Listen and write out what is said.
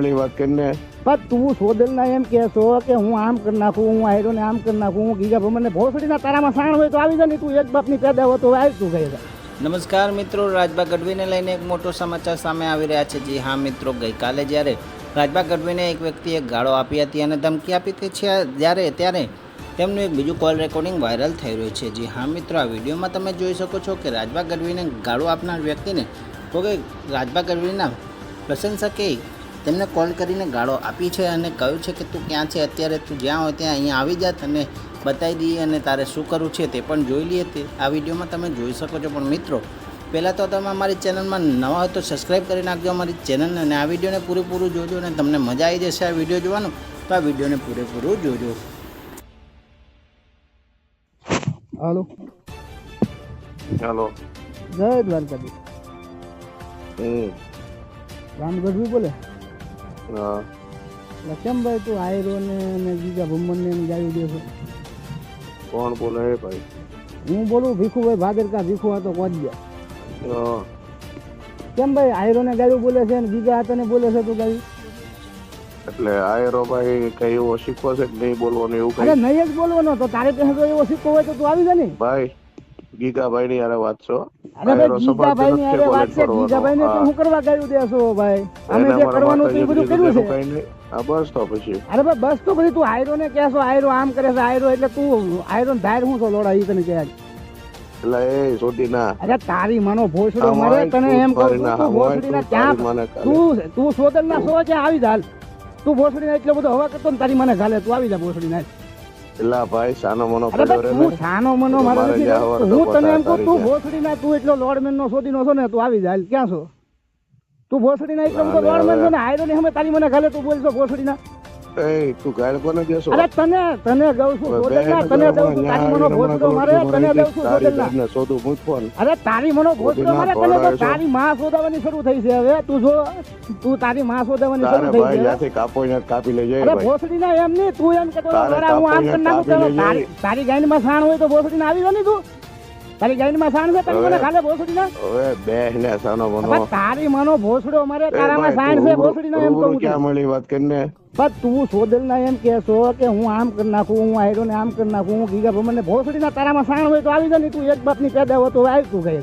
મળી વાત કરીને પણ તું સોદલ ના એમ કહેશો કે હું આમ કરી નાખું, હું આયરો ને આમ કરી નાખું, હું ગીગા ભમર ને ભોસડીના તારામાં સાણ હોય તો આવી જાય ને, તું એક બાપની પેદા હો તો આવી તું ગઈ. નમસ્કાર મિત્રો, રાજભા ગઢવીને લઈને એક મોટો સમાચાર સામે આવી રહ્યા છે. જી હા મિત્રો, ગઈકાલે જ્યારે રાજભા ગઢવીને એક વ્યક્તિએ ગાળો આપી હતી અને ધમકી આપી હતી ત્યારે તેમનું એક બીજું કોલ રેકોર્ડિંગ વાયરલ થઈ રહ્યું છે. જી હા મિત્રો, આ વિડીયોમાં તમે જોઈ શકો છો કે રાજભા ગઢવીને ગાળો આપનાર વ્યક્તિને તો કે રાજભા ગઢવીના પ્રશંસકે તેમને કોલ કરીને ગાળો આપી છે અને કહ્યું છે કે તું ક્યાં છે અત્યારે, તું જ્યાં હોય ત્યાં અહીંયા આવી જાત અને બતાવી દઈએ અને તારે શું કરવું છે તે પણ જોઈ લઈએ. તે આ વિડીયોમાં તમે જોઈ શકો છો. પણ મિત્રો, પહેલાં તો તમે અમારી ચેનલમાં નવા હોય તો સબસ્ક્રાઈબ કરી નાખજો અમારી ચેનલને અને આ વિડીયોને પૂરેપૂરું જોજો અને તમને મજા આવી જશે આ વિડીયો જોવાનું, તો આ વિડીયોને પૂરેપૂરું જોજો. હાલો, ચાલો. જય દ્વારકાધીશ. રામ ગઢવી બોલે? હા. એટલે કેમ ભાઈ તું આયરો ને ગીગા ભમર ને ગાયું દે છો? કોણ બોલે ભાઈ? હું બોલું ભીખુભાઈ ભાદરકા. ભીખુ હતો કોજ્યા. હા. કેમ ભાઈ આયરો ને ગાયું બોલે છે ને ગીગા હતા ને બોલે છે તું ગાયું? એટલે આયરો ભાઈ કઈ એવો શીખવો છે કે નહીં બોલવાનું એવું અરે કઈ? નહીં જ બોલવાનો. તો તારે પાસે તો એવો સિક્કો હોય તો તું આવી જા ને ભાઈ ગીગાભાઈ ની યાર વાત છો. અરે ભાઈ ગીગાભાઈ ની અરે વાત છે. ગીગાભાઈ ને તો હું કરવા ગાયું દેશો ભાઈ? અમે જે કરવાનું હતું એ બધું કર્યું છે. કઈ નહીં. હા બસ તો પછી. અરે ભાઈ બસ તો પછી તું આયરો ને કહેશો આયરો આમ કરે છે આયરો, એટલે તું આયરો ને ધાર હું તો લોડા ઈ તને કહે. એટલે એ સોધી ના. અરે તારી માનો ભોસડો મારે તને એમ કહું છું, તું ભોસડી ના ક્યાં તું સોદલ ના સો છે આવી જા. તું ભોસડી ના એટલો બધો હવા કરતો ને તારી મને ગાલે, તું આવી જા ભોસડી ના. એલા ભાઈ સાનો મનો અરે પડ્યો રે ભાઈ તું સાનો મનો મારે નથી રહેતો. હું તને એમ કહું તું ભોસડી ના તું એટલો લોડમેન નો શોધી નો છો ને, તું આવી જા. ક્યાં છો તું? ભોસડી ના એટલો બધો લોડમેન છો ને, આયરો ને અમે તારી મને ગાલે તું બોલશો ભોસડી ના? એ તું ગાળ કોને દેશો? અરે તને ગઉં છું સોદલ ના, તને દઉં છું તારી મનો ભોસડો મારે, તને દઉં છું સોદલ ના. સોદું મૂકવાનું. અરે તારી મનો ભોસડો મારે, તને તો તારી માં શોધાવાની શરૂ થઈ છે હવે. તું જો તું તારી માં શોધાવાની તારે શરૂ થઈ ભાઈ છે. જ્યાંથી કાપો ને કાપી લેજે અરે ભાઈ. ભોસડી ના એમ નહીં, તું એમ કે તારે હું આમ કરી નાખું કાપી તો લેજે. તારી ગાયની માં સાણ હોય તો ભોસડી ના આવી જાય. તું તારી ગાયની માં સાણ છે, તને મને ખાલે ભોસડી ના? હવે બે ને સાનો મનો. હવે તારી મનો ભોસડો મારે, તારામાં સાણ છે ભોસડી ના એમ કહું ક્યાં છું. મળી વાત કરીને? પણ તું સોદલ ના એમ કહેશો કે હું આમ કરી નાખું, હું આયરો ને આમ કરી નાખું, હું ગીગા ભમર ને ભોસડી ના તારામાં સાણ હોય તો આવી જાય ને, તું એક બાપની પેદા હો તો આવી તું ગઈ.